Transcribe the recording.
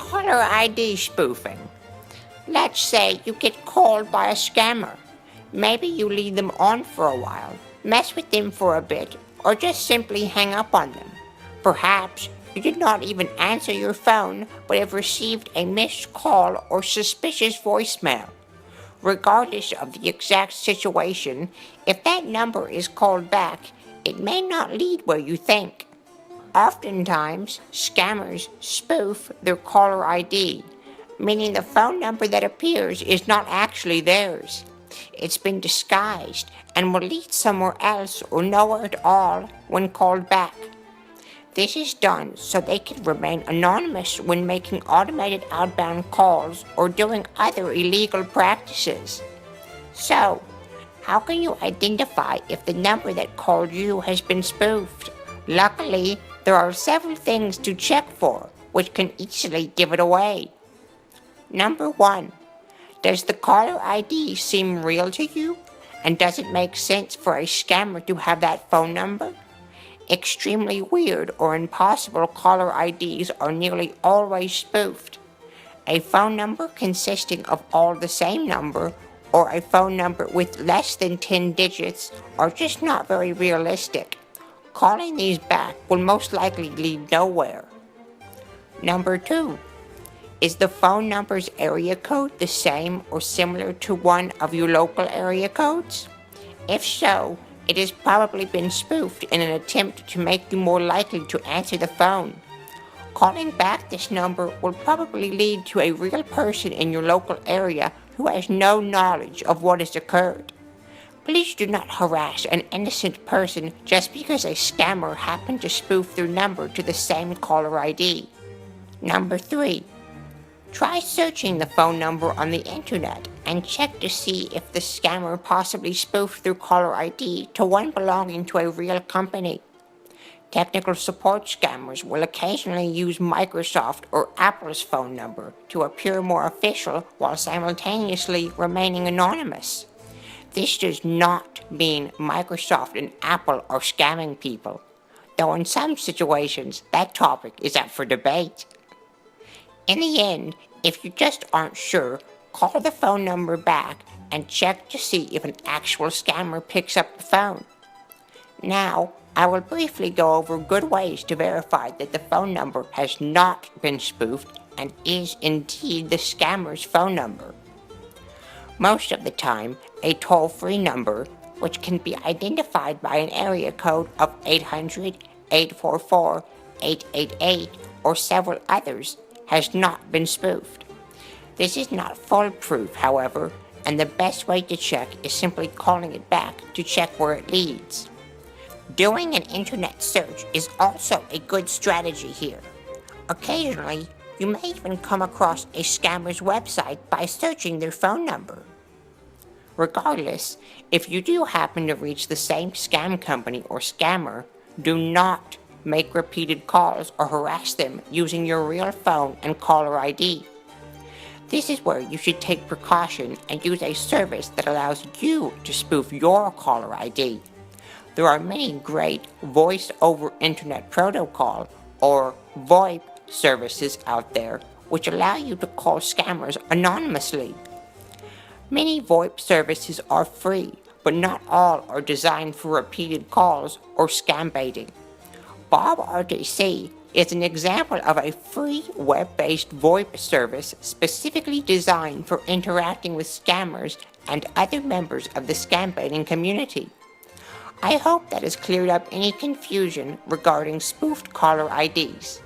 Caller ID spoofing. Let's say you get called by a scammer. Maybe you leave them on for a while, mess with them for a bit, or just simply hang up on them. Perhaps you did not even answer your phone but have received a missed call or suspicious voicemail. Regardless of the exact situation, if that number is called back, it may not lead where you think. Oftentimes, scammers spoof their caller ID, meaning the phone number that appears is not actually theirs. It's been disguised and will lead somewhere else or nowhere at all when called back. This is done so they can remain anonymous when making automated outbound calls or doing other illegal practices. So, how can you identify if the number that called you has been spoofed? Luckily, there are several things to check for, which can easily give it away. Number 1. Does the caller ID seem real to you? And does it make sense for a scammer to have that phone number? Extremely weird or impossible caller IDs are nearly always spoofed. A phone number consisting of all the same number or a phone number with less than 10 digits are just not very realistic. Calling these back will most likely lead nowhere. Number 2. Is the phone number's area code the same or similar to one of your local area codes? If so, it has probably been spoofed in an attempt to make you more likely to answer the phone. Calling back this number will probably lead to a real person in your local area who has no knowledge of what has occurred. Please do not harass an innocent person just because a scammer happened to spoof their number to the same caller ID. Number 3. Try searching the phone number on the internet and check to see if the scammer possibly spoofed their caller ID to one belonging to a real company. Technical support scammers will occasionally use Microsoft or Apple's phone number to appear more official while simultaneously remaining anonymous. This does not mean Microsoft and Apple are scamming people, though in some situations that topic is up for debate. In the end, if you just aren't sure, call the phone number back and check to see if an actual scammer picks up the phone. Now, I will briefly go over good ways to verify that the phone number has not been spoofed and is indeed the scammer's phone number. Most of the time, a toll-free number, which can be identified by an area code of 800, 844, 888, or several others, has not been spoofed. This is not foolproof, however, and the best way to check is simply calling it back to check where it leads. Doing an internet search is also a good strategy here. Occasionally, you may even come across a scammer's website by searching their phone number. Regardless, if you do happen to reach the same scam company or scammer, do not make repeated calls or harass them using your real phone and caller ID. This is where you should take precaution and use a service that allows you to spoof your caller ID. There are many great Voice over Internet Protocol, or VoIP, services out there which allow you to call scammers anonymously. Many VoIP services are free, but not all are designed for repeated calls or scam baiting. BobRTC is an example of a free web-based VoIP service specifically designed for interacting with scammers and other members of the scam baiting community. I hope that has cleared up any confusion regarding spoofed caller IDs.